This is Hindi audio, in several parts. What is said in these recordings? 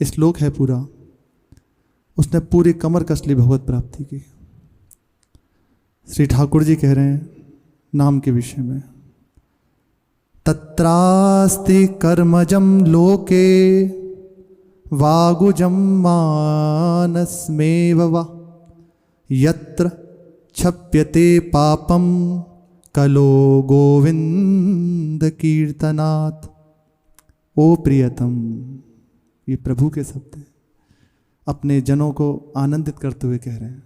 श्लोक है पूरा, उसने पूरी कमर कस ली भगवत प्राप्ति की। श्री ठाकुर जी कह रहे हैं नाम के विषय में, तत्रास्ति कर्मजम लोके वागुजम मानसमेव वा यत्र क्षप्यते पापम कलो गोविंद कीर्तनात्। ओ प्रियतम, ये प्रभु के शब्द हैं, अपने जनों को आनंदित करते हुए कह रहे हैं।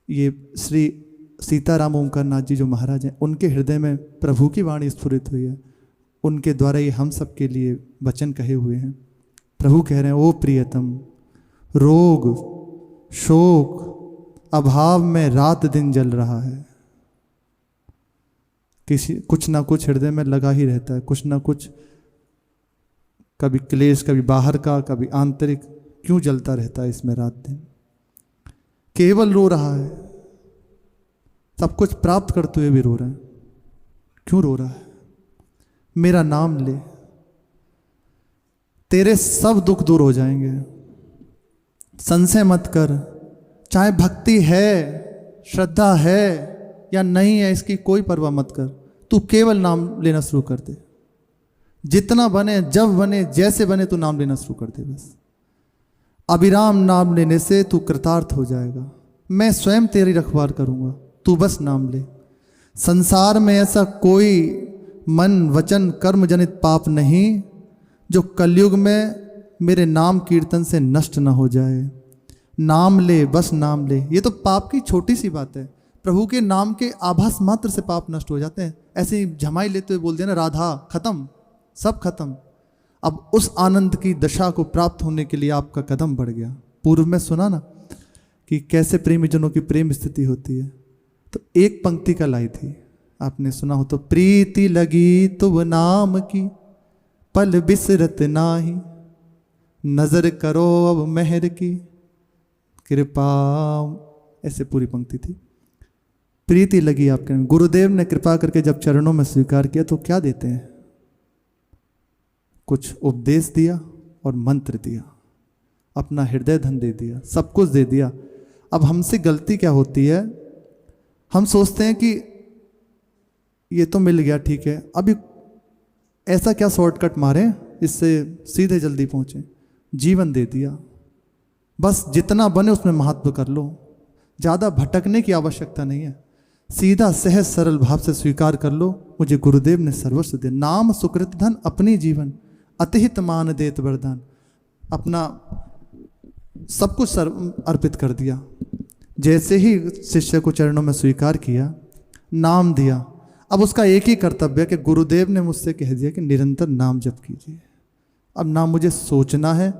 ये श्री सीताराम ओंकार नाथ जी जो महाराज हैं, उनके हृदय में प्रभु की वाणी स्फुरित हुई है, उनके द्वारा ये हम सब के लिए वचन कहे हुए हैं। प्रभु कह रहे हैं, ओ प्रियतम, रोग शोक अभाव में रात दिन जल रहा है, कुछ ना कुछ हृदय में लगा ही रहता है, कुछ ना कुछ, कभी क्लेश, कभी बाहर का, कभी आंतरिक, क्यों जलता रहता है इसमें रात दिन। केवल रो रहा है, सब कुछ प्राप्त करते हुए भी रो रहा है। क्यों रो रहा है? मेरा नाम ले, तेरे सब दुख दूर हो जाएंगे। संशय मत कर, चाहे भक्ति है, श्रद्धा है या नहीं है, इसकी कोई परवाह मत कर। तू केवल नाम लेना शुरू कर दे। जितना बने, जब बने, जैसे बने, तू नाम लेना शुरू कर दे। बस अविराम नाम लेने से तू कृतार्थ हो जाएगा। मैं स्वयं तेरी रखवार करूंगा, तू बस नाम ले। संसार में ऐसा कोई मन वचन कर्म जनित पाप नहीं जो कलयुग में मेरे नाम कीर्तन से नष्ट न हो जाए। नाम ले, बस नाम ले। ये तो पाप की छोटी सी बात है। प्रभु के नाम के आभास मात्र से पाप नष्ट हो जाते हैं। ऐसे ही झमाई लेते हुए बोल देना राधा, खत्म, सब खत्म। अब उस आनंद की दशा को प्राप्त होने के लिए आपका कदम बढ़ गया। पूर्व में सुना ना कि कैसे प्रेमी जनों की प्रेम स्थिति होती है, तो एक पंक्ति का लाई थी, आपने सुना हो तो, प्रीति लगी तुव नाम की पल बिसरत नाही, नजर करो अब मेहर की कृपा। ऐसे पूरी पंक्ति थी। प्रीति लगी आपके, गुरुदेव ने कृपा करके जब चरणों में स्वीकार किया तो क्या देते हैं? कुछ उपदेश दिया और मंत्र दिया, अपना हृदय धन दे दिया, सब कुछ दे दिया। अब हमसे गलती क्या होती है, हम सोचते हैं कि ये तो मिल गया, ठीक है, अभी ऐसा क्या शॉर्टकट मारें इससे सीधे जल्दी पहुंचे। जीवन दे दिया, बस जितना बने उसमें महत्व कर लो, ज़्यादा भटकने की आवश्यकता नहीं है। सीधा सहज सरल भाव से स्वीकार कर लो, मुझे गुरुदेव ने सर्वस्व दे। नाम सुकृत धन अपनी जीवन, अतिहित मान देत वरदान। अपना सब कुछ अर्पित कर दिया। जैसे ही शिष्य को चरणों में स्वीकार किया, नाम दिया, अब उसका एक ही कर्तव्य है कि गुरुदेव ने मुझसे कह दिया कि निरंतर नाम जप कीजिए। अब ना मुझे सोचना है,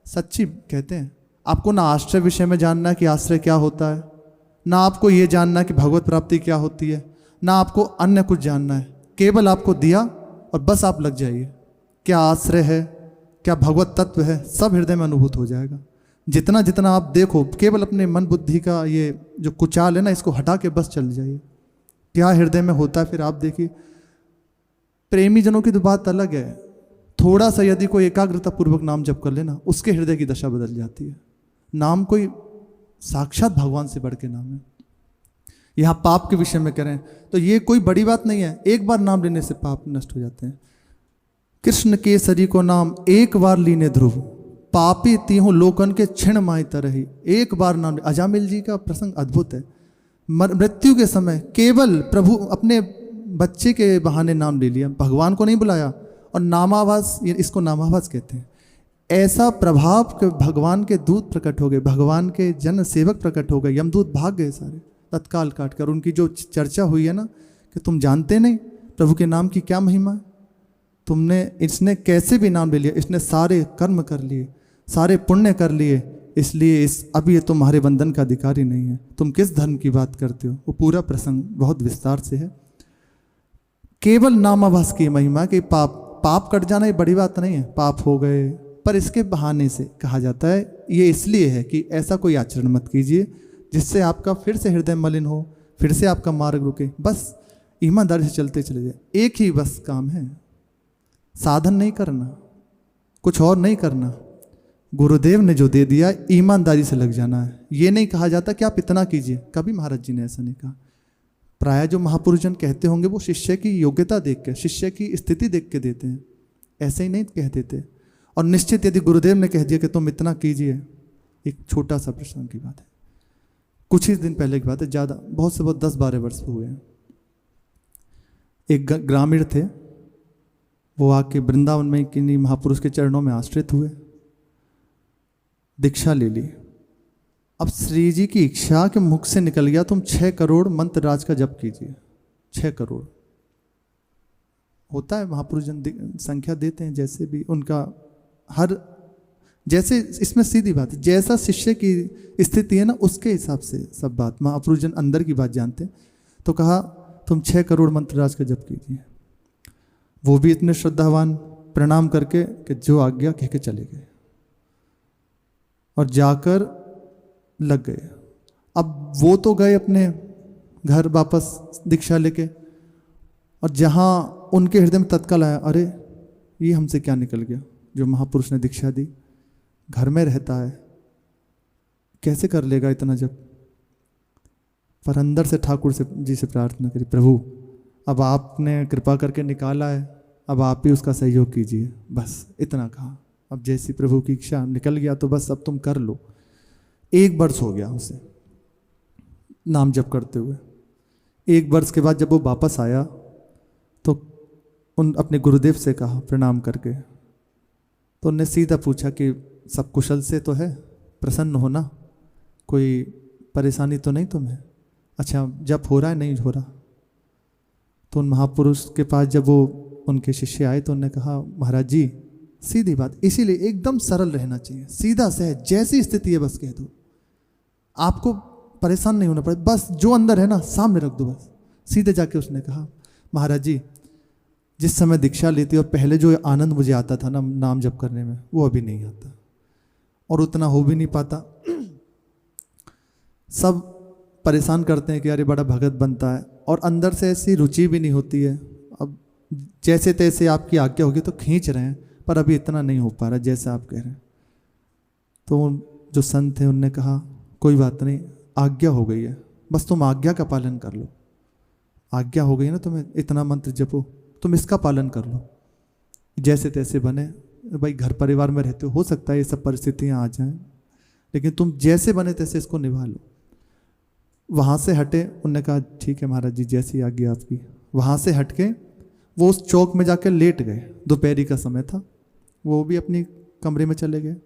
सच्ची कहते हैं, आपको ना आश्रय विषय में जानना है कि आश्रय क्या होता है, ना आपको ये जानना कि भगवत प्राप्ति क्या होती है, ना आपको अन्य कुछ जानना है। केवल आपको दिया और बस आप लग जाइए। क्या आश्रय है, क्या भगवत तत्व है, सब हृदय में अनुभूत हो जाएगा। जितना जितना आप देखो, केवल अपने मन बुद्धि का ये जो कुचाल है ना, इसको हटा के बस चल जाइए। क्या हृदय में होता है फिर आप देखिए। प्रेमी जनों की तो बात अलग है, थोड़ा सा यदि कोई एकाग्रता पूर्वक नाम जप कर लेना, उसके हृदय की दशा बदल जाती है। नाम कोई साक्षात भगवान से बढ़ के नाम है। यहाँ पाप के विषय में करें तो ये कोई बड़ी बात नहीं है, एक बार नाम लेने से पाप नष्ट हो जाते हैं। कृष्ण केसरी को नाम एक बार लीने ध्रुव, पापी तीहूं लोकन के क्षण माई तरही। एक बार नाम, अजामिल जी का प्रसंग अद्भुत है। मृत्यु के समय केवल प्रभु अपने बच्चे के बहाने नाम ले लिया, भगवान को नहीं बुलाया, और नामाभास, इसको नामाभास कहते हैं। ऐसा प्रभाव के भगवान के दूत प्रकट हो गए, भगवान के जन सेवक प्रकट हो गए, यमदूत भाग गए सारे तत्काल काट कर। उनकी जो चर्चा हुई है ना कि तुम जानते नहीं प्रभु के नाम की क्या महिमा है, तुमने, इसने कैसे भी नाम ले लिया, इसने सारे कर्म कर लिए, सारे पुण्य कर लिए, इसलिए अभी ये तुम्हारे बंधन का अधिकारी नहीं है, तुम किस धर्म की बात करते हो। वो पूरा प्रसंग बहुत विस्तार से है। केवल नामाभास की महिमा कि पाप कट जाना ये बड़ी बात नहीं है, पाप हो गए, पर इसके बहाने से कहा जाता है ये इसलिए है कि ऐसा कोई आचरण मत कीजिए जिससे आपका फिर से हृदय मलिन हो, फिर से आपका मार्ग रुके। बस ईमानदारी से चलते चले जाए, एक ही बस काम है, साधन नहीं करना, कुछ और नहीं करना, गुरुदेव ने जो दे दिया ईमानदारी से लग जाना है। ये नहीं कहा जाता कि आप इतना कीजिए, कभी महाराज जी ने ऐसा नहीं कहा। प्राय जो महापुरुषजन कहते होंगे वो शिष्य की योग्यता देख के, शिष्य की स्थिति देख के देते हैं, ऐसे ही नहीं कह देते। और निश्चित यदि गुरुदेव ने कह दिया कि तुम इतना कीजिए, एक छोटा सा प्रसंग की बात है, कुछ ही दिन पहले की बात है, ज़्यादा बहुत से बहुत 10-12 वर्ष हुए हैं। एक ग्रामीण थे, वो आके वृंदावन में किन्हीं महापुरुष के चरणों में आश्रित हुए, दीक्षा ले ली। अब श्री जी की इच्छा के मुख से निकल गया, तुम 6 करोड़ मंत्र राज का जप कीजिए। 6 करोड़ होता है, महापुरुष जन संख्या देते हैं जैसे भी उनका, हर जैसे इसमें सीधी बात है, जैसा शिष्य की स्थिति है ना उसके हिसाब से सब बात, महापुरुष जन अंदर की बात जानते हैं। तो कहा तुम 6 करोड़ मंत्र राज का जप कीजिए। वो भी इतने श्रद्धावान, प्रणाम करके कि जो आज्ञा कह के चले गए और जाकर लग गए। अब वो तो गए अपने घर वापस दीक्षा लेके, और जहाँ उनके हृदय में तत्काल आया, अरे ये हमसे क्या निकल गया, जो महापुरुष ने दीक्षा दी घर में रहता है, कैसे कर लेगा इतना जप। पर अंदर से ठाकुर से जी से प्रार्थना करी, प्रभु अब आपने कृपा करके निकाला है, अब आप ही उसका सहयोग कीजिए, बस इतना कहा। अब जैसी प्रभु की इच्छा, निकल गया तो बस अब तुम कर लो। 1 वर्ष हो गया उसे नाम जप करते हुए। 1 वर्ष के बाद जब वो वापस आया तो उन अपने गुरुदेव से कहा प्रणाम करके, तो उनने सीधा पूछा कि सब कुशल से तो है, प्रसन्न हो ना, कोई परेशानी तो नहीं तुम्हें? अच्छा जप हो रहा है? नहीं हो रहा। तो उन महापुरुष के पास जब वो उनके शिष्य आए तो उन्होंने कहा महाराज जी सीधी बात, इसीलिए एकदम सरल रहना चाहिए, सीधा सहज, जैसी स्थिति है बस कह दो, आपको परेशान नहीं होना पड़े, बस जो अंदर है ना सामने रख दो बस। सीधे जाके उसने कहा महाराज जी जिस समय दीक्षा लेती और पहले जो आनंद मुझे आता था ना नाम जप करने में, वो अभी नहीं आता और उतना हो भी नहीं पाता। सब परेशान करते हैं कि अरे बड़ा भगत बनता है, और अंदर से ऐसी रुचि भी नहीं होती है। अब जैसे तैसे आपकी आज्ञा होगी तो खींच रहे हैं, पर अभी इतना नहीं हो पा रहा जैसा आप कह रहे हैं। तो जो संत थे उनने कहा कोई बात नहीं, आज्ञा हो गई है, बस तुम आज्ञा का पालन कर लो। आज्ञा हो गई ना तुम्हें, इतना मंत्र जपो, तुम इसका पालन कर लो, जैसे तैसे बने। भाई घर परिवार में रहते हो सकता है ये सब परिस्थितियाँ आ जाएं, लेकिन तुम जैसे बने तैसे इसको निभा लो। वहाँ से हटे, उनने कहा ठीक है महाराज जी जैसी आज्ञा आपकी। वहाँ से हट के वो उस चौक में जाकर लेट गए, दोपहरी का समय था, वो भी अपनी कमरे में चले गए।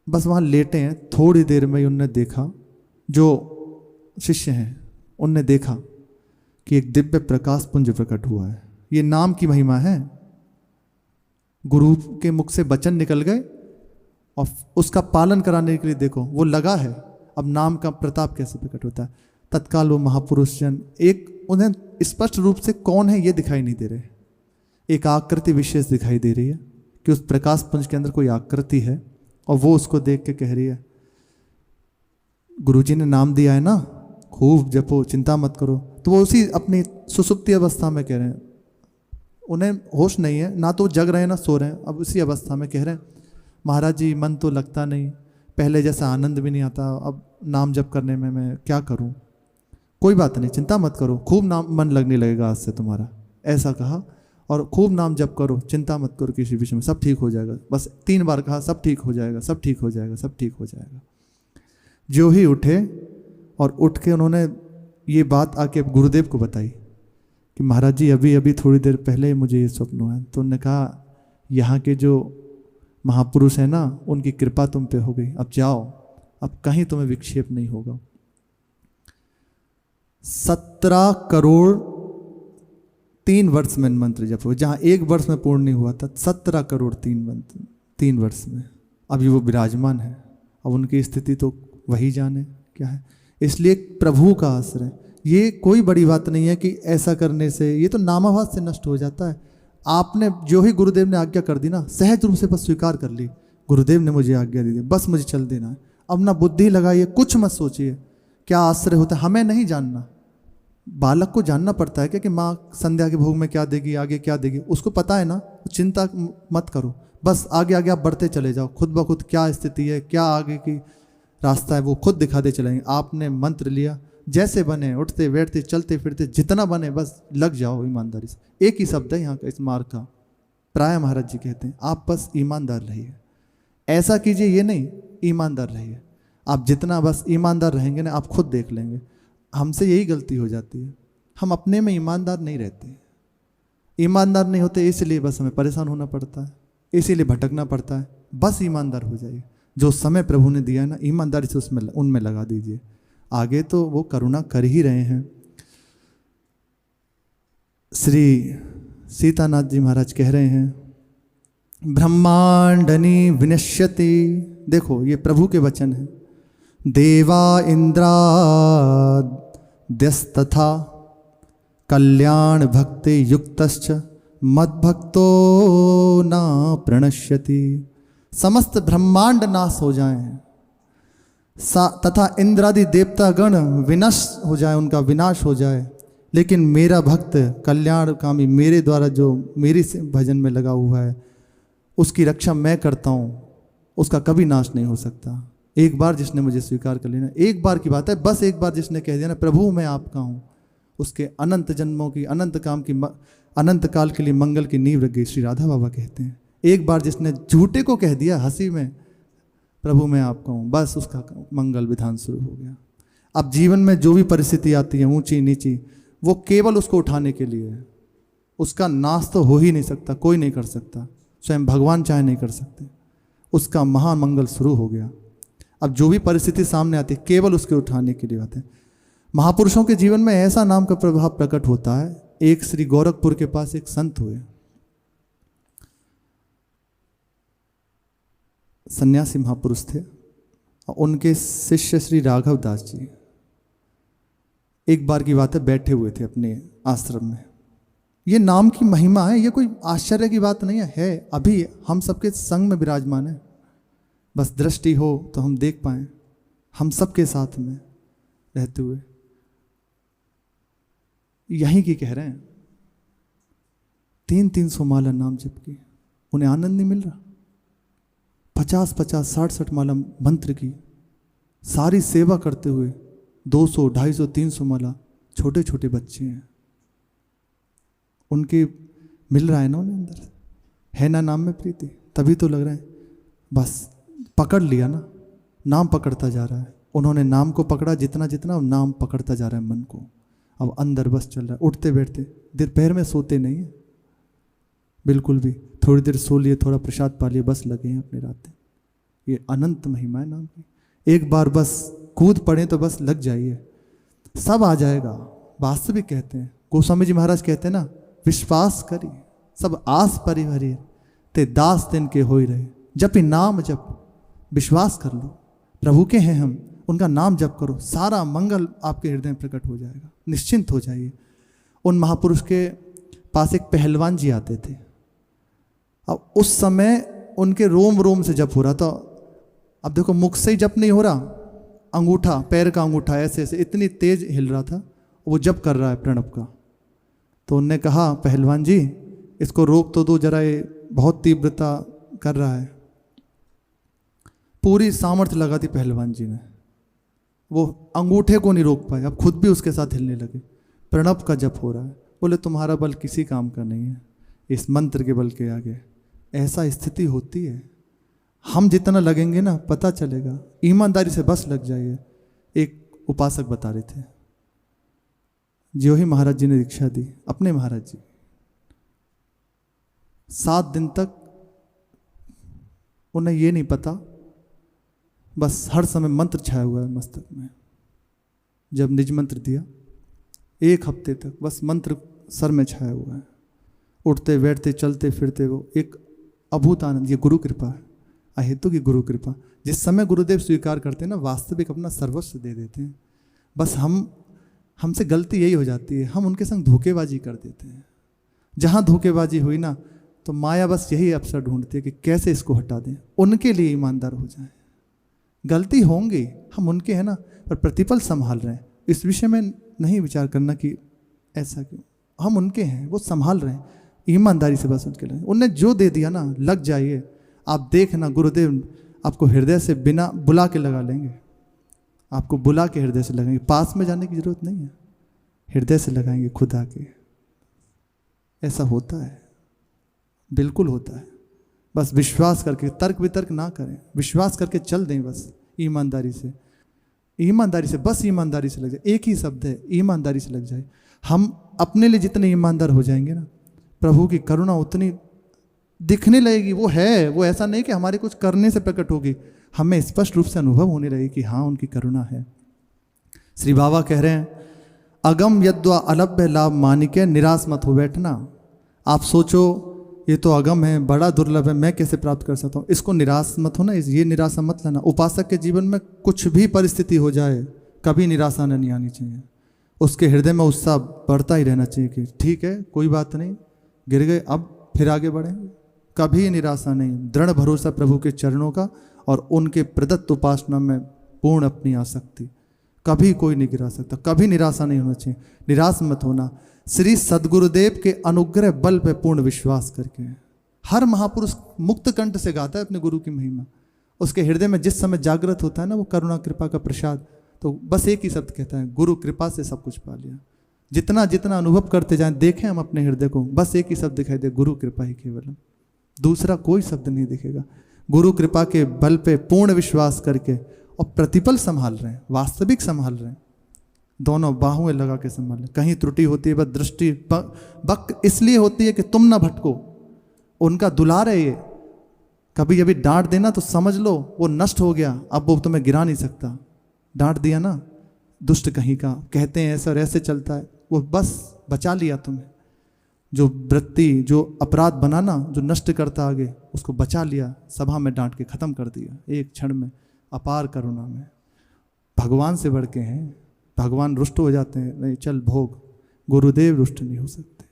बस वहाँ लेटे हैं, थोड़ी देर में ही उनने देखा, जो शिष्य हैं उनने देखा कि एक दिव्य प्रकाश पुंज प्रकट हुआ है। ये नाम की महिमा है, गुरु के मुख से वचन निकल गए और उसका पालन कराने के लिए देखो वो लगा है। अब नाम का प्रताप कैसे प्रकट होता है। तत्काल वो महापुरुष जन एक, उन्हें स्पष्ट रूप से कौन है ये दिखाई नहीं दे रहे, एक आकृति विशेष दिखाई दे रही है कि उस प्रकाश पुंज के अंदर कोई आकृति है, और वो उसको देख के कह रही है गुरुजी ने नाम दिया है ना, खूब जपो, चिंता मत करो। तो वो उसी अपनी सुसुप्ति अवस्था में कह रहे हैं, उन्हें होश नहीं है, ना तो जग रहे हैं ना सो रहे हैं, अब उसी अवस्था में कह रहे हैं महाराज जी मन तो लगता नहीं, पहले जैसा आनंद भी नहीं आता, अब नाम जप करने में मैं क्या करूं। कोई बात नहीं, चिंता मत करो, खूब नाम मन लगने लगेगा आज से तुम्हारा, ऐसा कहा। और खूब नाम जप करो, चिंता मत करो किसी विषय में, सब ठीक हो जाएगा। बस 3 बार कहा सब ठीक हो जाएगा, सब ठीक हो जाएगा, सब ठीक हो जाएगा। जो ही उठे और उठ के उन्होंने ये बात आके गुरुदेव को बताई कि महाराज जी अभी अभी थोड़ी देर पहले मुझे ये स्वप्न हुआ है। तो उन्होंने कहा यहाँ के जो महापुरुष हैं ना उनकी कृपा तुम पे हो गई, अब जाओ, अब कहीं तुम्हें विक्षेप नहीं होगा। 17 करोड़ 3 वर्ष में मंत्र जप हो, जहाँ 1 वर्ष में पूर्ण नहीं हुआ था, 17 करोड़ 3 वर्ष में अभी वो विराजमान है। अब उनकी स्थिति तो वही जाने क्या है। इसलिए प्रभु का आश्रय, ये कोई बड़ी बात नहीं है कि ऐसा करने से, ये तो नामाभास से नष्ट हो जाता है। आपने जो ही गुरुदेव ने आज्ञा कर दी ना, सहज रूप से बस स्वीकार कर ली, गुरुदेव ने मुझे आज्ञा दी, बस मुझे चल देना है। अब ना बुद्धि लगाइए, कुछ मत सोचिए क्या आश्रय होता है, हमें नहीं जानना। बालक को जानना पड़ता है कि माँ संध्या के भोग में क्या देगी, आगे क्या देगी, उसको पता है ना, चिंता मत करो, बस आगे आगे आप बढ़ते चले जाओ, खुद ब खुद क्या स्थिति है, क्या आगे की रास्ता है वो खुद दिखाते चलेंगे। आपने मंत्र लिया, जैसे बने, उठते बैठते चलते फिरते जितना बने, बस लग जाओ ईमानदारी से। एक ही शब्द है यहाँ का इस मार्ग का, प्राय महाराज जी कहते हैं आप बस ईमानदार रहिए। ऐसा कीजिए ये नहीं, ईमानदार रहिए। आप जितना बस ईमानदार रहेंगे ना, आप खुद देख लेंगे। हमसे यही गलती हो जाती है, हम अपने में ईमानदार नहीं रहते, ईमानदार नहीं होते, इसलिए बस हमें परेशान होना पड़ता है, इसीलिए भटकना पड़ता है। बस ईमानदार हो जाइए, जो समय प्रभु ने दिया है ना, ईमानदारी से उसमें उनमें लगा दीजिए। आगे तो वो करुणा कर ही रहे हैं। श्री सीतानाथ जी महाराज कह रहे हैं, ब्रह्मांडनी विनश्यति, देखो ये प्रभु के वचन है, देवा इंद्राद्यस्तथा कल्याण भक्ति युक्तश्च मद्भक्तो न प्रणश्यति। समस्त ब्रह्मांड नाश हो जाएं तथा इंद्रादि देवतागण विनष्ट हो जाए, उनका विनाश हो जाए, लेकिन मेरा भक्त कल्याणकामी, मेरे द्वारा जो मेरे से भजन में लगा हुआ है, उसकी रक्षा मैं करता हूँ, उसका कभी नाश नहीं हो सकता। एक बार जिसने मुझे स्वीकार कर लेना, एक बार की बात है, बस एक बार जिसने कह दिया ना प्रभु मैं आपका हूँ, उसके अनंत जन्मों की, अनंत काम की, अनंत काल के लिए मंगल की नींव रख गई। श्री राधा बाबा कहते हैं, एक बार जिसने झूठे को कह दिया हंसी में प्रभु मैं आपका हूँ, बस उसका मंगल विधान शुरू हो गया। अब जीवन में जो भी परिस्थिति आती है ऊंची नीची, वो केवल उसको उठाने के लिए है, उसका नाश तो हो ही नहीं सकता, कोई नहीं कर सकता, स्वयं भगवान चाहे नहीं कर सकते। उसका महान मंगल शुरू हो गया। अब जो भी परिस्थिति सामने आती है केवल उसके उठाने के लिए आते हैं। महापुरुषों के जीवन में ऐसा नाम का प्रभाव प्रकट होता है। एक श्री गोरखपुर के पास एक संत हुए, सन्यासी महापुरुष थे, उनके शिष्य श्री राघव दास जी एक बार की बात है बैठे हुए थे अपने आश्रम में। ये नाम की महिमा है, ये कोई आश्चर्य की बात नहीं है, अभी हम सबके संग में विराजमान है, बस दृष्टि हो तो हम देख पाएं, हम सबके साथ में रहते हुए। यहीं की कह रहे हैं, 300 माला नाम जप की, उन्हें आनंद नहीं मिल रहा। 50, 60 माला मंत्र की, सारी सेवा करते हुए 200, 250, 300 माला, छोटे छोटे बच्चे हैं, उनके मिल रहा है ना, उन्हें अंदर है ना नाम में प्रीति, तभी तो लग रहा है बस पकड़ लिया ना, नाम पकड़ता जा रहा है। उन्होंने नाम को पकड़ा, जितना जितना नाम पकड़ता जा रहा है मन को, अब अंदर बस चल रहा है। उठते बैठते दोपहर में सोते नहीं है बिल्कुल भी, थोड़ी देर सो लिए, थोड़ा प्रसाद पा लिए, बस लगे हैं अपने रातें। ये अनंत महिमा है नाम की। एक बार बस कूद पड़े तो बस लग जाइए, सब आ जाएगा। वास्तविक कहते हैं, गोस्वामी जी महाराज कहते हैं ना, विश्वास करी सब आस परिभरी ते दास दिन के हो ही रहे। जप नाम जप, विश्वास कर लो प्रभु के हैं हम, उनका नाम जप करो, सारा मंगल आपके हृदय में प्रकट हो जाएगा, निश्चिंत हो जाइए। उन महापुरुष के पास एक पहलवान जी आते थे। अब उस समय उनके रोम रोम से जप हो रहा था। अब देखो मुख से ही जप नहीं हो रहा, अंगूठा, पैर का अंगूठा ऐसे ऐसे इतनी तेज हिल रहा था, वो जप कर रहा है प्रणव का। तो उनने कहा, पहलवान जी इसको रोक तो दो जरा, ये बहुत तीव्रता कर रहा है। पूरी सामर्थ्य लगा दी पहलवान जी ने, वो अंगूठे को नहीं रोक पाए, अब खुद भी उसके साथ हिलने लगे। प्रणव का जप हो रहा है। बोले तुम्हारा बल किसी काम का नहीं है इस मंत्र के बल के आगे। ऐसा स्थिति होती है, हम जितना लगेंगे ना पता चलेगा। ईमानदारी से बस लग जाइए। एक उपासक बता रहे थे, जो ही महाराज जी ने दीक्षा दी, अपने महाराज जी 7 दिन तक उन्हें ये नहीं पता, बस हर समय मंत्र छाया हुआ है मस्तक में। जब निज मंत्र दिया, 1 हफ्ते तक बस मंत्र सर में छाया हुआ है। उठते बैठते चलते फिरते वो एक अभूत आनंद। ये गुरु कृपा है, अहेतु की गुरु कृपा। जिस समय गुरुदेव स्वीकार करते हैं ना, वास्तविक अपना सर्वस्व दे देते हैं। बस हमसे गलती यही हो जाती है, हम उनके संग धोखेबाजी कर देते हैं। जहाँ धोखेबाजी हुई ना, तो माया बस यही अवसर ढूंढती है कि कैसे इसको हटा दें, उनके लिए ईमानदार हो जाए। गलती होंगी, हम उनके हैं ना, पर प्रतिपल संभाल रहे हैं। इस विषय में नहीं विचार करना कि ऐसा क्यों, हम उनके हैं, वो संभाल रहे हैं। ईमानदारी से बस उनके लिए, उनने जो दे दिया ना, लग जाइए। आप देखना गुरुदेव आपको हृदय से बिना बुला के लगा लेंगे, आपको बुला के हृदय से लगाएंगे, पास में जाने की जरूरत नहीं है, हृदय से लगाएंगे खुद आके। ऐसा होता है, बिल्कुल होता है। बस विश्वास करके, तर्क वितर्क ना करें, विश्वास करके चल दें बस ईमानदारी से, ईमानदारी से, बस ईमानदारी से लग जाए। एक ही शब्द है, ईमानदारी से लग जाए। हम अपने लिए जितने ईमानदार हो जाएंगे ना, प्रभु की करुणा उतनी दिखने लगेगी। वो है, वो ऐसा नहीं कि हमारे कुछ करने से प्रकट होगी, हमें स्पष्ट रूप से अनुभव होने लगेगी कि हाँ उनकी करुणा है। श्री बाबा कह रहे हैं, अगम यद्वा अलभ्य लाभ मानिके निराश मत हो बैठना। आप सोचो ये तो अगम है, बड़ा दुर्लभ है, मैं कैसे प्राप्त कर सकता हूँ, इसको निराश मत होना, ये निराशा मत लेना। उपासक के जीवन में कुछ भी परिस्थिति हो जाए, कभी निराशा नहीं आनी चाहिए। उसके हृदय में उत्साह बढ़ता ही रहना चाहिए कि ठीक है, कोई बात नहीं, गिर गए, अब फिर आगे बढ़ेंगे। कभी निराशा नहीं, दृढ़ भरोसा प्रभु के चरणों का और उनके प्रदत्त उपासना में पूर्ण अपनी आसक्ति। कभी कोई नहीं गिरा सकता, कभी निराशा नहीं होना चाहिए, निराश मत होना। श्री सद्गुरुदेव के अनुग्रह बल पे पूर्ण विश्वास करके। हर महापुरुष मुक्त कंठ से गाता है अपने गुरु की महिमा। उसके हृदय में जिस समय जागृत होता है ना वो करुणा कृपा का प्रसाद, तो बस एक ही शब्द कहता है, गुरु कृपा से सब कुछ पा लिया। जितना जितना अनुभव करते जाएं, देखें हम अपने हृदय को, बस एक ही शब्द दिखाई दे, गुरु कृपा ही केवल, दूसरा कोई शब्द नहीं दिखेगा। गुरु कृपा के बल पे पूर्ण विश्वास करके और प्रतिपल संभाल रहे हैं, वास्तविक संभाल रहे हैं, दोनों बाहुएं लगा के संभाल रहे। कहीं त्रुटि होती है बस दृष्टि बक इसलिए होती है कि तुम ना भटको, उनका दुलार है ये। कभी कभी डांट देना तो समझ लो वो नष्ट हो गया, अब वो तुम्हें गिरा नहीं सकता। डांट दिया ना, दुष्ट कहीं का, कहते हैं ऐसा और ऐसे चलता है, वो बस बचा लिया तुम्हें। जो वृत्ति, जो अपराध बनाना, जो नष्ट करता आगे, उसको बचा लिया, सभा में डांट के खत्म कर दिया एक क्षण में, अपार करुणा में। भगवान से बढ़ के हैं, भगवान रुष्ट हो जाते हैं, नहीं चल भोग, गुरुदेव रुष्ट नहीं हो सकते।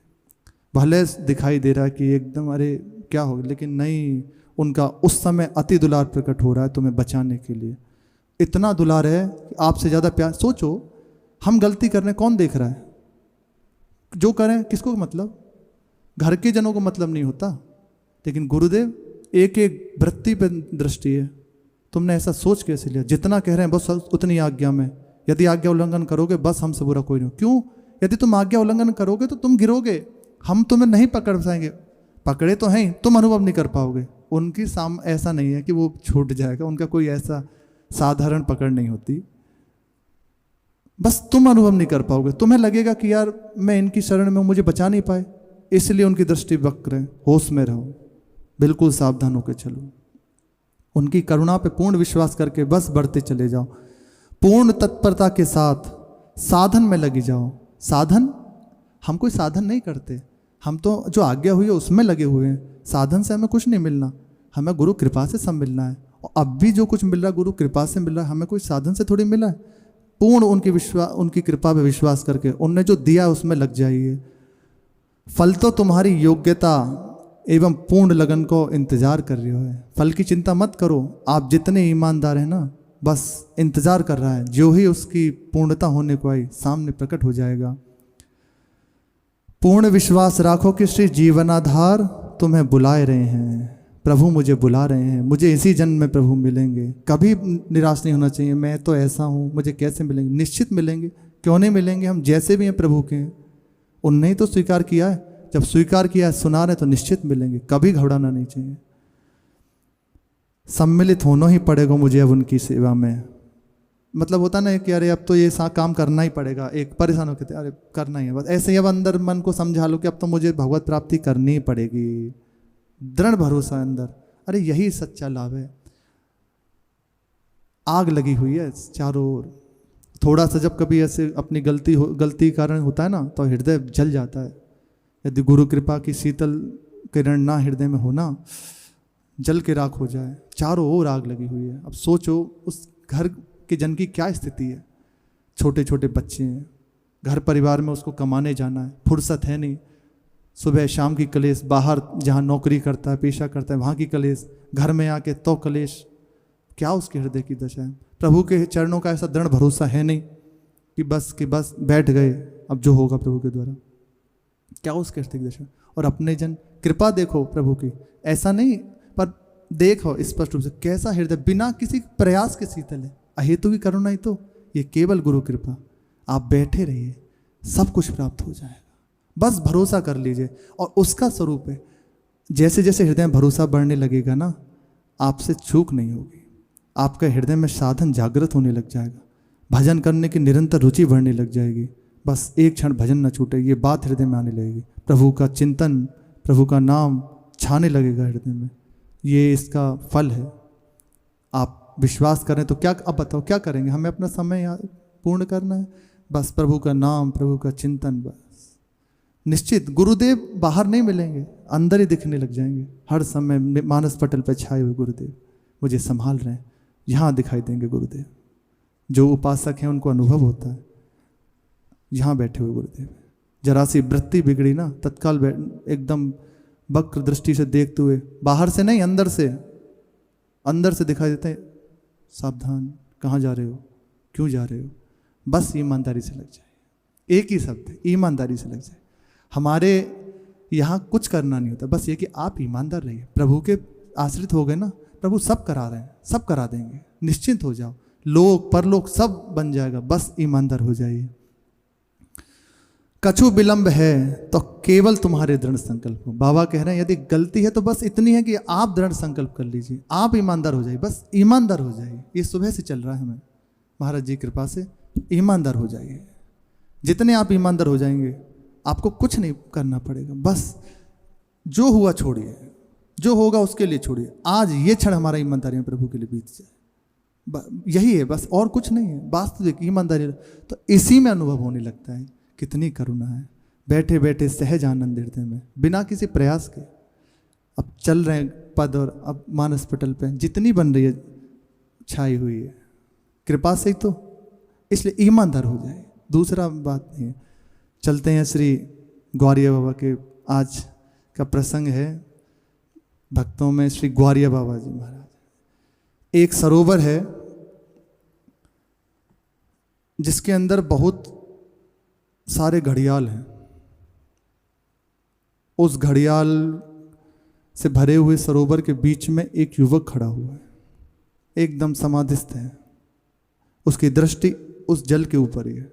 भले दिखाई दे रहा है कि एकदम अरे क्या हो, लेकिन नहीं, उनका उस समय अति दुलार प्रकट हो रहा है तुम्हें बचाने के लिए। इतना दुलार है कि आपसे ज़्यादा प्यार। सोचो हम गलती कर रहे हैं, कौन देख रहा है? जो करें किसको मतलब, घर के जनों को मतलब नहीं होता, लेकिन गुरुदेव एक एक वृत्ति पे दृष्टि है। तुमने ऐसा सोच कैसे लिया? जितना कह रहे हैं बस उतनी आज्ञा में, यदि आज्ञा उल्लंघन करोगे बस हमसे बुरा कोई नहीं। क्यों? यदि तुम आज्ञा उल्लंघन करोगे तो तुम गिरोगे, हम तुम्हें नहीं पकड़ पाएंगे, पकड़े तो हैं, तुम अनुभव नहीं कर पाओगे। उनकी ऐसा नहीं है कि वो छूट जाएगा, उनका कोई ऐसा साधारण पकड़ नहीं होती, बस तुम अनुभव नहीं कर पाओगे। तुम्हें लगेगा कि यार मैं इनकी शरण में हूं, मुझे बचा नहीं पाए, इसलिए उनकी दृष्टि वक्र है। होश में रहो, बिल्कुल सावधान होकर चलो, उनकी करुणा पे पूर्ण विश्वास करके बस बढ़ते चले जाओ। पूर्ण तत्परता के साथ साधन में लगी जाओ। साधन, हम कोई साधन नहीं करते, हम तो जो आज्ञा हुई है उसमें लगे हुए हैं। साधन से हमें कुछ नहीं मिलना, हमें गुरु कृपा से सब मिलना है। और अब भी जो कुछ मिल रहा है गुरु कृपा से मिल रहा है, हमें कोई साधन से थोड़ी मिला है। पूर्ण उनकी कृपा पे विश्वास करके उनने जो दिया उसमें लग जाइए। फल तो तुम्हारी योग्यता एवं पूर्ण लगन को इंतजार कर रही है। फल की चिंता मत करो, आप जितने ईमानदार हैं ना, बस इंतजार कर रहा है, जो ही उसकी पूर्णता होने को आई सामने प्रकट हो जाएगा। पूर्ण विश्वास राखो कि श्री जीवनाधार तुम्हें बुलाए रहे हैं, प्रभु मुझे बुला रहे हैं, मुझे इसी जन्म में प्रभु मिलेंगे। कभी निराश नहीं होना चाहिए, मैं तो ऐसा हूँ, मुझे कैसे मिलेंगे? निश्चित मिलेंगे, क्यों नहीं मिलेंगे? हम जैसे भी हैं प्रभु के हैं, उनने ही तो स्वीकार किया है। जब स्वीकार किया है, सुना रहे, तो निश्चित मिलेंगे, कभी घबराना नहीं चाहिए। सम्मिलित होना ही पड़ेगा मुझे अब उनकी सेवा में। मतलब होता ना कि अरे अब तो ये काम करना ही पड़ेगा, एक परेशान होकर अरे करना ही है, बस ऐसे ही अब अंदर मन को समझा लो कि अब तो मुझे भगवत प्राप्ति करनी ही पड़ेगी। दृढ़ भरोसा अंदर, अरे यही सच्चा लाभ है। आग लगी हुई है चारों ओर, थोड़ा सा जब कभी ऐसे अपनी गलती कारण होता है ना, तो हृदय जल जाता है। यदि गुरु कृपा की शीतल किरण ना हृदय में होना, जल के राख हो जाए। चारों ओर आग लगी हुई है। अब सोचो उस घर के जन की क्या स्थिति है। छोटे छोटे बच्चे हैं, घर परिवार में उसको कमाने जाना है, फुर्सत है नहीं, सुबह शाम की कलेश, बाहर जहाँ नौकरी करता है, पेशा करता है, वहाँ की कलेश, घर में आके तो कलेश। क्या उसके हृदय की दशा है? प्रभु के चरणों का ऐसा दृढ़ भरोसा है नहीं कि बस बैठ गए, अब जो होगा प्रभु के द्वारा। क्या उसके हृदय की दशा? और अपने जन कृपा देखो प्रभु की, ऐसा नहीं, पर देखो स्पष्ट रूप से कैसा हृदय बिना किसी प्रयास के शीतल है। अहेतु की करुणा ही तो, ये केवल गुरु कृपा। आप बैठे रहिए, सब कुछ प्राप्त हो जाएगा। बस भरोसा कर लीजिए और उसका स्वरूप है। जैसे जैसे हृदय में भरोसा बढ़ने लगेगा ना, आपसे चूक नहीं होगी। आपका हृदय में साधन जागृत होने लग जाएगा, भजन करने की निरंतर रुचि बढ़ने लग जाएगी। बस एक क्षण भजन न छूटे, ये बात हृदय में आने लगेगी। प्रभु का चिंतन, प्रभु का नाम छाने लगेगा हृदय में। ये इसका फल है। आप विश्वास करें तो क्या, अब बताओ क्या करेंगे? हमें अपना समय पूर्ण करना है, बस प्रभु का नाम, प्रभु का चिंतन। बस निश्चित गुरुदेव बाहर नहीं मिलेंगे, अंदर ही दिखने लग जाएंगे। हर समय मानस पटल पर छाए हुए गुरुदेव मुझे संभाल रहे हैं, यहाँ दिखाई देंगे गुरुदेव। जो उपासक हैं उनको अनुभव होता है, यहाँ बैठे हुए गुरुदेव। जरा सी वृत्ति बिगड़ी ना, तत्काल एकदम वक्र दृष्टि से देखते हुए, बाहर से नहीं अंदर से दिखाई देते हैं। सावधान, कहाँ जा रहे हो, क्यों जा रहे हो? बस ईमानदारी से लग जाए। एक ही शब्द है, ईमानदारी से लग जाए। हमारे यहाँ कुछ करना नहीं होता, बस ये कि आप ईमानदार रहिए। प्रभु के आश्रित हो गए ना, प्रभु सब करा रहे हैं, सब करा देंगे। निश्चिंत हो जाओ, लोक परलोक सब बन जाएगा, बस ईमानदार हो जाइए। कछु विलंब है तो केवल तुम्हारे दृढ़ संकल्प हो। बाबा कह रहे हैं यदि गलती है तो बस इतनी है कि आप दृढ़ संकल्प कर लीजिए, आप ईमानदार हो जाइए, बस ईमानदार हो जाइए। ये सुबह से चल रहा है हमें, महाराज जी कृपा से ईमानदार हो जाइए। जितने आप ईमानदार हो जाएंगे, आपको कुछ नहीं करना पड़ेगा। बस जो हुआ छोड़िए, जो होगा उसके लिए छोड़िए। आज ये क्षण हमारा ईमानदारी में प्रभु के लिए बीत जाए, यही है बस, और कुछ नहीं है। वास्तविक ईमानदारी तो इसी में अनुभव होने लगता है। कितनी करुणा है, बैठे बैठे सहज आनंद हृदय में, बिना किसी प्रयास के। अब चल रहे हैं पद, और अब मानस पटल पे जितनी बन रही है छाई हुई है कृपा से ही तो, इसलिए ईमानदार हो जाए, दूसरा बात नहीं है। चलते हैं श्री ग्वारिया बाबा के, आज का प्रसंग है भक्तों में श्री ग्वारिया बाबा जी महाराज। एक सरोवर है जिसके अंदर बहुत सारे घड़ियाल हैं। उस घड़ियाल से भरे हुए सरोवर के बीच में एक युवक खड़ा हुआ है, एकदम समाधिस्थ है। उसकी दृष्टि उस जल के ऊपर ही है।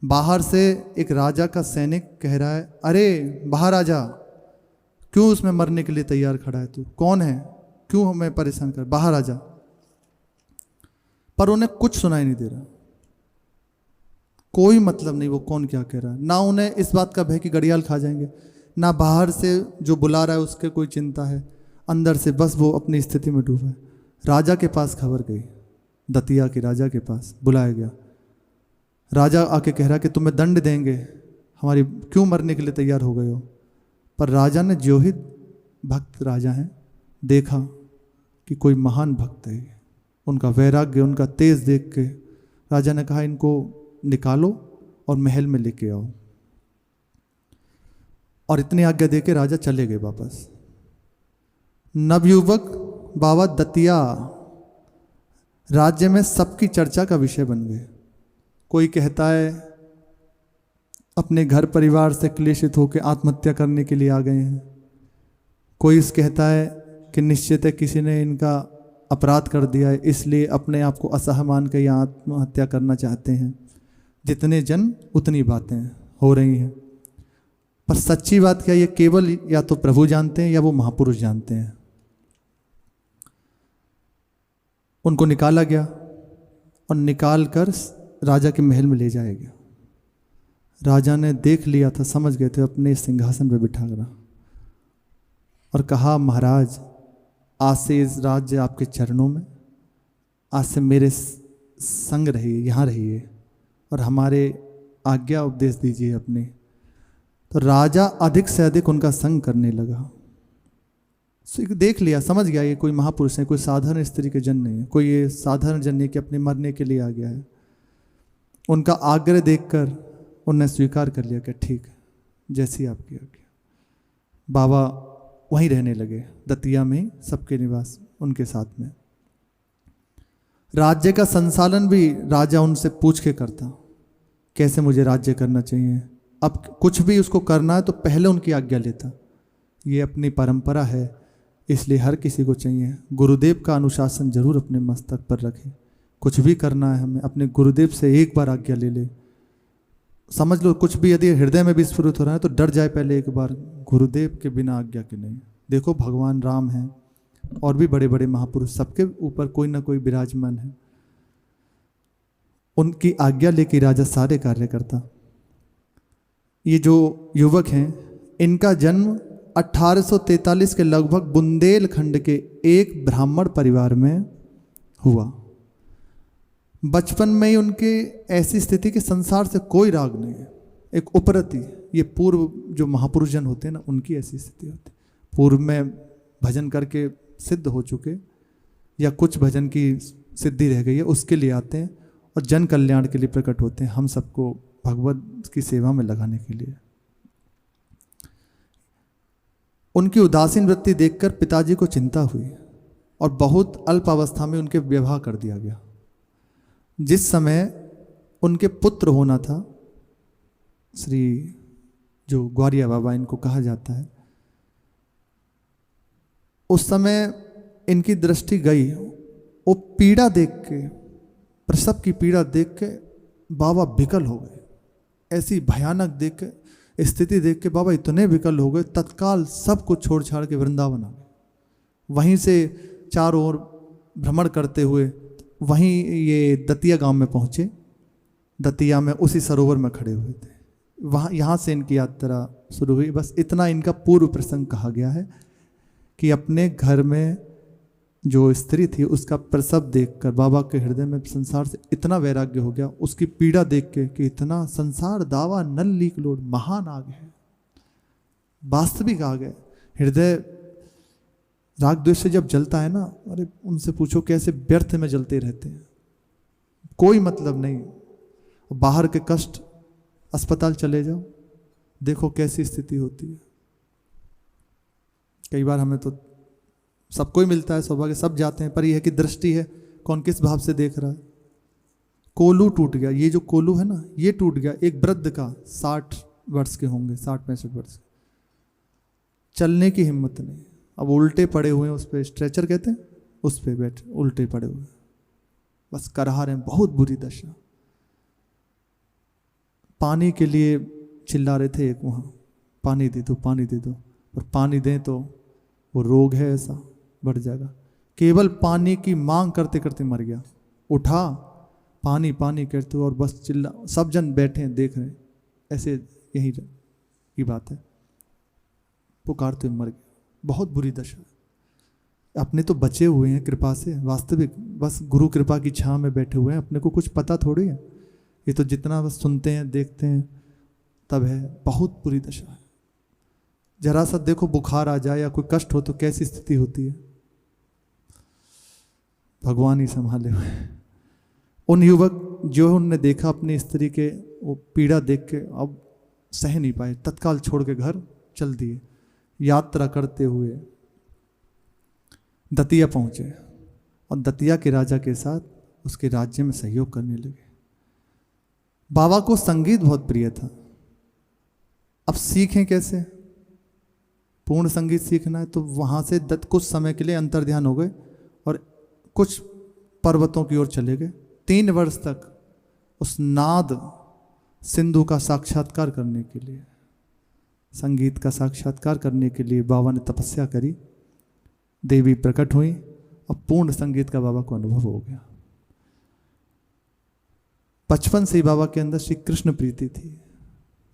बाहर से एक राजा का सैनिक कह रहा है, अरे बाहर आ जा, क्यों उसमें मरने के लिए तैयार खड़ा है तू? कौन है, क्यों हमें परेशान कर, बाहर आ जा। पर उन्हें कुछ सुनाई नहीं दे रहा, कोई मतलब नहीं वो कौन क्या कह रहा है। ना उन्हें इस बात का भय कि घड़ियाल खा जाएंगे, ना बाहर से जो बुला रहा है उसके कोई चिंता है। अंदर से बस वो अपनी स्थिति में डूबा है। राजा के पास खबर गई, दतिया के राजा के पास बुलाया गया। राजा आके कह रहा कि तुम्हें दंड देंगे, हमारी क्यों मरने के लिए तैयार हो गए हो? पर राजा ने जो ही भक्त राजा हैं देखा कि कोई महान भक्त है, उनका वैराग्य, उनका तेज देख के राजा ने कहा इनको निकालो और महल में लेके आओ। और इतनी आज्ञा देके राजा चले गए वापस। नवयुवक बाबा दतिया राज्य में सबकी चर्चा का विषय बन गए। कोई कहता है अपने घर परिवार से क्लेशित होकर आत्महत्या करने के लिए आ गए हैं। कोई कहता है कि निश्चित है किसी ने इनका अपराध कर दिया है, इसलिए अपने आप को असह मान कर या आत्महत्या करना चाहते हैं। जितने जन उतनी बातें हो रही हैं, पर सच्ची बात क्या, ये केवल या तो प्रभु जानते हैं या वो महापुरुष जानते हैं। उनको निकाला गया और निकाल कर राजा के महल में ले जाया गया। राजा ने देख लिया था, समझ गए थे, अपने सिंहासन पे बिठा कर और कहा महाराज आज से इस राज्य आपके चरणों में, आज से मेरे संग रहिए, यहाँ रहिए और हमारे आज्ञा उपदेश दीजिए अपने। तो राजा अधिक से अधिक उनका संग करने लगा। देख लिया, समझ गया ये कोई महापुरुष है, कोई साधारण स्त्री के जन नहीं है, कोई ये साधारण जन नहीं कि अपने मरने के लिए आ गया है। उनका आग्रह देखकर उन्होंने स्वीकार कर लिया कि ठीक है, जैसी आपकी आज्ञा। बाबा वहीं रहने लगे, दतिया में, सबके निवास उनके साथ में। राज्य का संचालन भी राजा उनसे पूछ के करता, कैसे मुझे राज्य करना चाहिए। अब कुछ भी उसको करना है तो पहले उनकी आज्ञा लेता, ये अपनी परंपरा है। इसलिए हर किसी को चाहिए गुरुदेव का अनुशासन जरूर अपने मस्तक पर रखें। कुछ भी करना है हमें अपने गुरुदेव से एक बार आज्ञा ले ले। समझ लो कुछ भी यदि हृदय में भी स्फुरित हो रहा है तो डर जाए पहले एक बार, गुरुदेव के बिना आज्ञा के नहीं। देखो भगवान राम हैं और भी बड़े बड़े महापुरुष, सबके ऊपर कोई ना कोई विराजमान है। उनकी आज्ञा लेके राजा सारे कार्य करता। ये जो युवक हैं इनका जन्म 1843 के लगभग बुंदेलखंड के एक ब्राह्मण परिवार में हुआ। बचपन में ही उनके ऐसी स्थिति कि संसार से कोई राग नहीं है, एक उपरति। ये पूर्व जो महापुरुष जन होते हैं ना उनकी ऐसी स्थिति होती है, पूर्व में भजन करके सिद्ध हो चुके या कुछ भजन की सिद्धि रह गई है उसके लिए आते हैं और जन कल्याण के लिए प्रकट होते हैं, हम सबको भगवत की सेवा में लगाने के लिए। उनकी उदासीन वृत्ति देखकर पिताजी को चिंता हुई और बहुत अल्प अवस्था में उनके विवाह कर दिया गया। जिस समय उनके पुत्र होना था, श्री जो ग्वारिया बाबा इनको कहा जाता है, उस समय इनकी दृष्टि गई। वो पीड़ा देख के, प्रसव की पीड़ा देख के बाबा विकल हो गए। ऐसी भयानक देख के स्थिति देख के बाबा इतने विकल हो गए, तत्काल सब कुछ छोड़ छाड़ के वृंदावन आ गए। वहीं से चारों ओर भ्रमण करते हुए वहीं ये दतिया गांव में पहुँचे। दतिया में उसी सरोवर में खड़े हुए थे, वहाँ यहाँ से इनकी यात्रा शुरू हुई। बस इतना इनका पूर्व प्रसंग कहा गया है कि अपने घर में जो स्त्री थी उसका प्रसव देखकर बाबा के हृदय में संसार से इतना वैराग्य हो गया, उसकी पीड़ा देख के कि इतना संसार दावा नल लीक लोड महान आ गए, वास्तविक आ गए। हृदय राग द्वेष से जब जलता है ना, अरे उनसे पूछो कैसे व्यर्थ में जलते रहते हैं, कोई मतलब नहीं। बाहर के कष्ट, अस्पताल चले जाओ, देखो कैसी स्थिति होती है। कई बार हमें तो सबको ही मिलता है सौभाग्य, सब जाते हैं, पर यह है कि दृष्टि है कौन किस भाव से देख रहा है। कोलू टूट गया, ये जो कोलू है ना ये टूट गया, एक वृद्ध का, 60 वर्ष के होंगे, 60-65 वर्ष, चलने की हिम्मत नहीं। अब उल्टे पड़े हुए हैं, उस पर स्ट्रेचर कहते हैं, उस पर बैठे उल्टे पड़े हुए, बस करहा रहे हैं, बहुत बुरी दशा। पानी के लिए चिल्ला रहे थे एक वहाँ, पानी दे दो पानी दे दो, और पानी दें तो वो रोग है ऐसा बढ़ जाएगा। केवल पानी की मांग करते करते मर गया। उठा पानी पानी करते और बस चिल्ला, सब जन बैठे हैं देख रहे हैं, ऐसे यही की बात है, पुकारते मर गया। बहुत बुरी दशा। अपने तो बचे हुए हैं कृपा से, वास्तविक बस गुरु कृपा की छांव में बैठे हुए हैं, अपने को कुछ पता थोड़ी है। ये तो जितना बस सुनते हैं देखते हैं तब है। बहुत बुरी दशा है। जरा सा देखो बुखार आ जाए या कोई कष्ट हो तो कैसी स्थिति होती है, भगवान ही संभाले हुए। उन युवक जो उनने देखा अपनी स्त्री के वो पीड़ा देख के अब सह नहीं पाए, तत्काल छोड़ के घर चल दिए। यात्रा करते हुए दतिया पहुंचे और दतिया के राजा के साथ उसके राज्य में सहयोग करने लगे। बाबा को संगीत बहुत प्रिय था। अब सीखें कैसे, पूर्ण संगीत सीखना है तो वहाँ से कुछ समय के लिए अंतर्ध्यान हो गए और कुछ पर्वतों की ओर चले गए। 3 वर्ष तक उस नाद सिंधु का साक्षात्कार करने के लिए, संगीत का साक्षात्कार करने के लिए बाबा ने तपस्या करी। देवी प्रकट हुई और पूर्ण संगीत का बाबा को अनुभव हो गया। बचपन से ही बाबा के अंदर श्री कृष्ण प्रीति थी,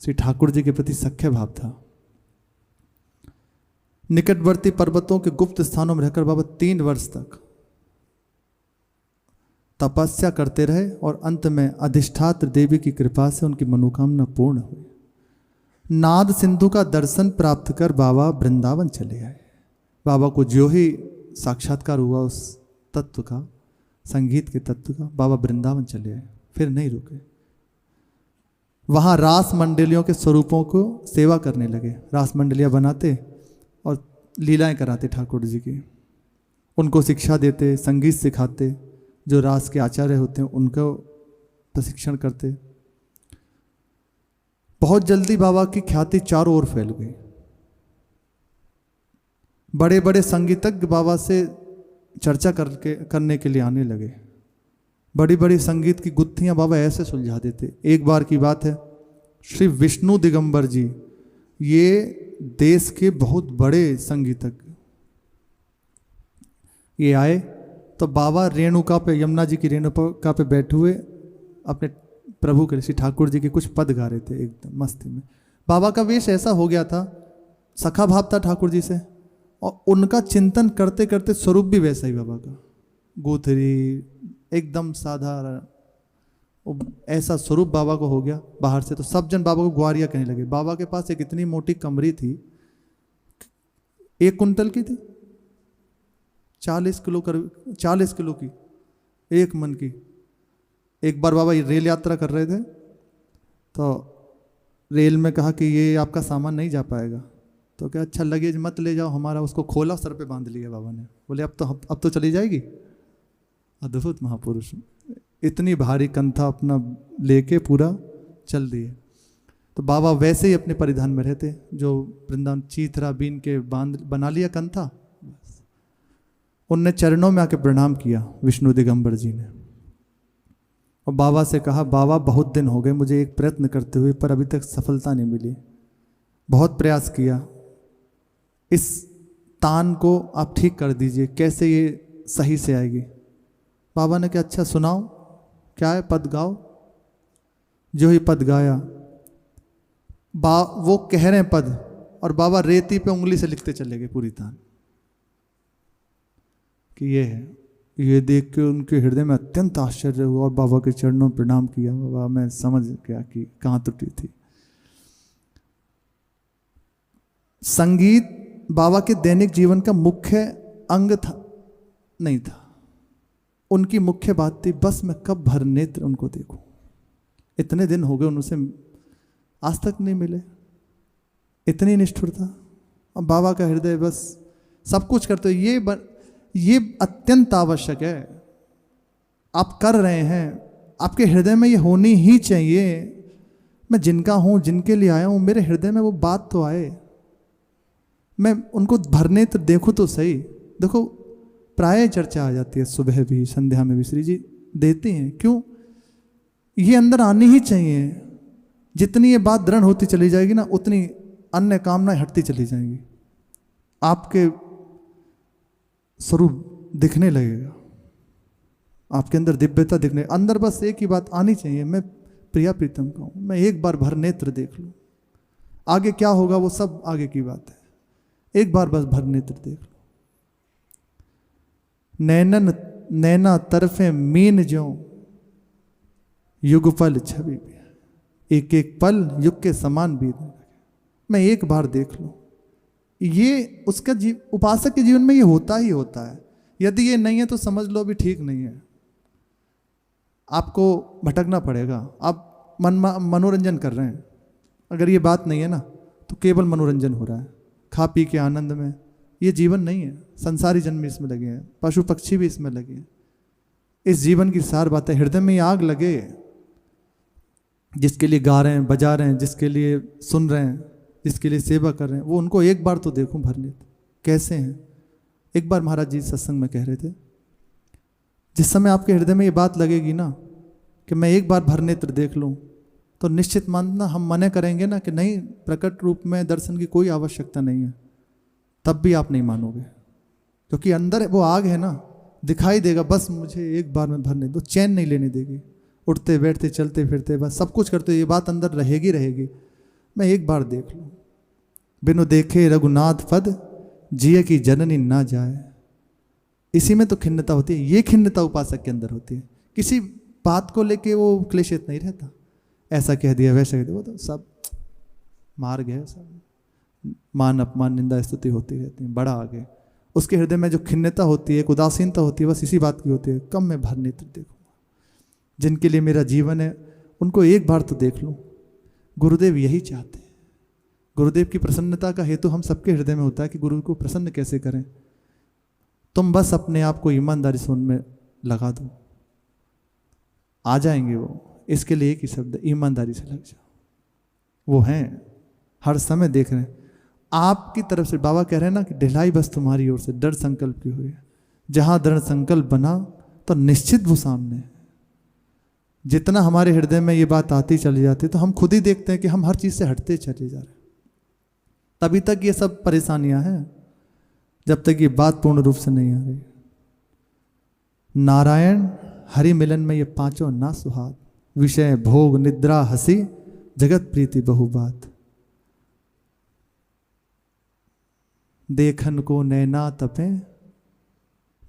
श्री ठाकुर जी के प्रति सख्य भाव था। निकटवर्ती पर्वतों के गुप्त स्थानों में रहकर बाबा 3 वर्ष तक तपस्या करते रहे और अंत में अधिष्ठात्र देवी की कृपा से उनकी मनोकामना पूर्ण हुई। नाद सिंधु का दर्शन प्राप्त कर बाबा वृंदावन चले आए। बाबा को जो ही साक्षात्कार हुआ उस तत्व का, संगीत के तत्व का, बाबा वृंदावन चले आए, फिर नहीं रुके। वहाँ रास मंडलियों के स्वरूपों को सेवा करने लगे। रास मंडलियाँ बनाते और लीलाएं कराते ठाकुर जी की, उनको शिक्षा देते, संगीत सिखाते, जो रास के आचार्य होते हैं उनको प्रशिक्षण करते। बहुत जल्दी बाबा की ख्याति चारों ओर फैल गई। बड़े बड़े संगीतज्ञ बाबा से चर्चा करने के लिए आने लगे। बड़ी बड़ी संगीत की गुत्थियां बाबा ऐसे सुलझा देते। एक बार की बात है, श्री विष्णु दिगंबर जी, ये देश के बहुत बड़े संगीतज्ञ, ये आए तो बाबा रेणुका पे, यमुना जी की रेणुका पे बैठे हुए अपने प्रभु के श्री ठाकुर जी के कुछ पद गा रहे थे एकदम मस्ती में। बाबा का वेश ऐसा हो गया था, सखा भाव था ठाकुर जी से, और उनका चिंतन करते करते स्वरूप भी वैसा ही बाबा का, गोथरी एकदम साधारण, ऐसा स्वरूप बाबा को हो गया बाहर से। तो सब जन बाबा को ग्वारिया कहने लगे। बाबा के पास एक इतनी मोटी कमरी थी, 1 कुंटल की थी, 40 किलो की, 1 मन की। एक बार बाबा रेल यात्रा कर रहे थे तो रेल में कहा कि ये आपका सामान नहीं जा पाएगा। तो क्या, अच्छा लगेज मत ले जाओ हमारा। उसको खोला, सर पे बांध लिया बाबा ने। बोले अब तो चली जाएगी। अद्भुत महापुरुष, इतनी भारी कंथा अपना लेके पूरा चल दिए। तो बाबा वैसे ही अपने परिधान में रहते, जो वृंदावन चीथरा बीन के बना लिया कंथा, बस उनने चरणों में आके प्रणाम किया विष्णु दिगंबर जी ने, और बाबा से कहा, बाबा बहुत दिन हो गए मुझे एक प्रयत्न करते हुए, पर अभी तक सफलता नहीं मिली, बहुत प्रयास किया, इस तान को आप ठीक कर दीजिए, कैसे ये सही से आएगी। बाबा ने कहा, अच्छा सुनाओ क्या है, पद गाओ। जो ही पद गाया, वो कह रहे हैं पद, और बाबा रेती पे उंगली से लिखते चले गए पूरी तान कि ये है। ये देख के उनके हृदय में अत्यंत आश्चर्य हुआ और बाबा के चरणों में प्रणाम किया। बाबा मैं समझ गया कि कहाँ त्रुटि थी। संगीत बाबा के दैनिक जीवन का मुख्य अंग था नहीं था, उनकी मुख्य बात थी बस मैं कब भर नेत्र उनको देखूं। इतने दिन हो गए उनसे आज तक नहीं मिले, इतनी निष्ठुरता। और बाबा का हृदय बस सब कुछ करते, ये अत्यंत आवश्यक है। आप कर रहे हैं, आपके हृदय में ये होनी ही चाहिए। मैं जिनका हूं, जिनके लिए आया हूं, मेरे हृदय में वो बात तो आए, मैं उनको भरने तो देखूं तो सही। देखो प्राय चर्चा आ जाती है, सुबह भी संध्या में भी श्री जी देते हैं, क्यों? ये अंदर आनी ही चाहिए। जितनी ये बात दृढ़ होती चली जाएगी ना, उतनी अन्य कामनाएं हटती चली जाएंगी, आपके स्वरूप दिखने लगेगा, आपके अंदर दिव्यता दिखने। अंदर बस एक ही बात आनी चाहिए, मैं प्रिया प्रीतम का हूं, मैं एक बार भर नेत्र देख लूं। आगे क्या होगा वो सब आगे की बात है, एक बार बस भर नेत्र देख लो। नैनन नैना तरफे मीन ज्यों युगपल छवि भी, एक एक पल युग के समान बीतने लगे, मैं एक बार देख लूं। ये उसका उपासक के जीवन में ये होता ही होता है। यदि ये नहीं है तो समझ लो अभी ठीक नहीं है, आपको भटकना पड़ेगा। आप मनोरंजन कर रहे हैं, अगर ये बात नहीं है ना तो केवल मनोरंजन हो रहा है, खा पी के आनंद में। ये जीवन नहीं है। संसारी जन भी इसमें लगे हैं, पशु पक्षी भी इसमें लगे हैं। इस जीवन की सार बात है, हृदय में ये आग लगे, जिसके लिए गा रहे हैं, बजा रहे हैं, जिसके लिए सुन रहे हैं, जिसके लिए सेवा कर रहे हैं, वो उनको एक बार तो देखूं भरने कैसे हैं। एक बार महाराज जी सत्संग में कह रहे थे, जिस समय आपके हृदय में ये बात लगेगी ना कि मैं एक बार भर नेत्र देख लूं, तो निश्चित मानना हम मने करेंगे ना कि नहीं, प्रकट रूप में दर्शन की कोई आवश्यकता नहीं है, तब भी आप नहीं मानोगे, क्योंकि अंदर वो आग है ना, दिखाई देगा, बस मुझे एक बार में भरने दो, चैन नहीं लेने देगी। उठते बैठते चलते फिरते बस सब कुछ करते, ये बात अंदर रहेगी रहेगी, मैं एक बार देख लूं। बिनु देखे रघुनाथ पद जिये की जननी ना जाए। इसी में तो खिन्नता होती है, ये खिन्नता उपासक के अंदर होती है। किसी बात को लेके वो क्लेशित नहीं रहता, ऐसा कह दिया वैसा कह दिया, वो तो सब मार्ग है, सब मान अपमान निंदा स्तुति होती रहती है, बड़ा आगे। उसके हृदय में जो खिन्नता होती है, एक उदासीनता होती है, बस इसी बात की होती है, कम मैं भर नेत्र देखूंगा। जिनके लिए मेरा जीवन है उनको एक बार तो देख लूं। गुरुदेव यही चाहते हैं। गुरुदेव की प्रसन्नता का हेतु हम सबके हृदय में होता है कि गुरु को प्रसन्न कैसे करें। तुम बस अपने आप को ईमानदारी से उनमें लगा दो, आ जाएंगे वो। इसके लिए एक ही शब्द, ईमानदारी से लग जाओ। वो हैं, हर समय देख रहे हैं। आपकी तरफ से बाबा कह रहे हैं ना कि ढिलाई बस तुम्हारी ओर से दृढ़ संकल्प की हुई है। जहां दृढ़ संकल्प बना तो निश्चित वो सामने है। जितना हमारे हृदय में ये बात आती चली जाती है तो हम खुद ही देखते हैं कि हम हर चीज से हटते चले जा रहे हैं। तभी तक ये सब परेशानियां हैं, जब तक ये बात पूर्ण रूप से नहीं आ रही। नारायण हरि मिलन में ये पांचों ना सुहाग, विषय भोग निद्रा हंसी जगत प्रीति बहु बात। देखन को नैना तपे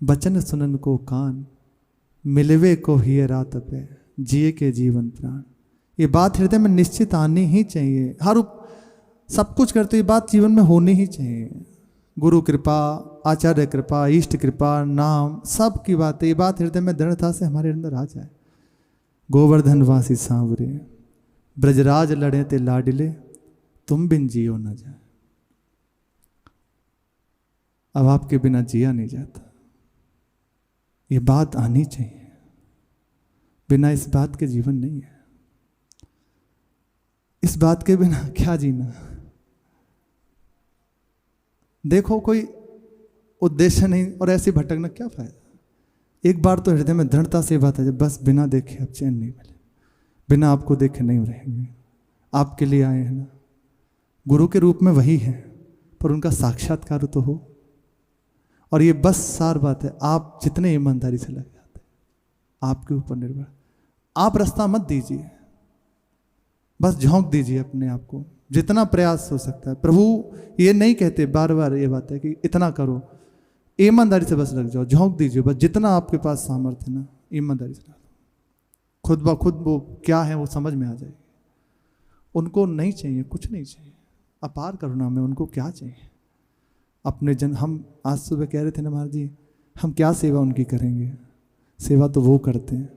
बचन सुनन को कान, मिलवे को हियरा तपे जिए के जीवन प्राण। ये बात हृदय में निश्चित आनी ही चाहिए। हर सब कुछ करते ये बात जीवन में होनी ही चाहिए। गुरु कृपा, आचार्य कृपा, इष्ट कृपा, नाम, सब की बात है। ये बात हृदय में दृढ़ता से हमारे अंदर आ जाए। गोवर्धन वासी सांवरे ब्रजराज लड़े ते लाडिले, तुम बिन जियो न जाए। अब आपके बिना जिया नहीं जाता, ये बात आनी चाहिए। बिना इस बात के जीवन नहीं है। इस बात के बिना क्या जीना। देखो कोई उद्देश्य नहीं और ऐसे भटकना क्या फायदा। एक बार तो हृदय में दृढ़ता से बात है, बस बिना देखे अब चैन नहीं मिले, बिना आपको देखे नहीं रहेंगे। आपके लिए आए हैं ना, गुरु के रूप में वही है, पर उनका साक्षात्कार तो हो। और ये बस सार बात है, आप जितने ईमानदारी से लग जाते आपके ऊपर निर्भर। आप रास्ता मत दीजिए, बस झोंक दीजिए अपने आप को, जितना प्रयास हो सकता है। प्रभु ये नहीं कहते बार बार ये बात है कि इतना करो, ईमानदारी से बस लग जाओ, झोंक दीजिए बस जितना आपके पास सामर्थ्य है ना, ईमानदारी से डालो। खुद ब खुद वो क्या है वो समझ में आ जाएगी। उनको नहीं चाहिए, कुछ नहीं चाहिए, अपार करुणा में उनको क्या चाहिए। अपने जन, हम आज सुबह कह रहे थे ना महाराज जी, हम क्या सेवा उनकी करेंगे। सेवा तो वो करते हैं,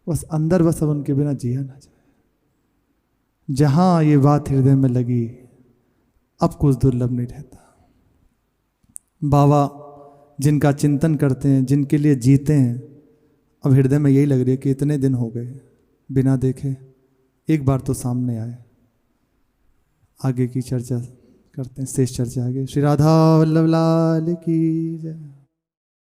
बस अंदर बस अब उनके बिना जिया ना जाए। जहां ये बात हृदय में लगी, अब कुछ दुर्लभ नहीं रहता। बाबा जिनका चिंतन करते हैं, जिनके लिए जीते हैं, अब हृदय में यही लग रही है कि इतने दिन हो गए बिना देखे, एक बार तो सामने आए। आगे की चर्चा करते हैं, शेष चर्चा आगे। श्री राधा वल्लभ लाल की जय।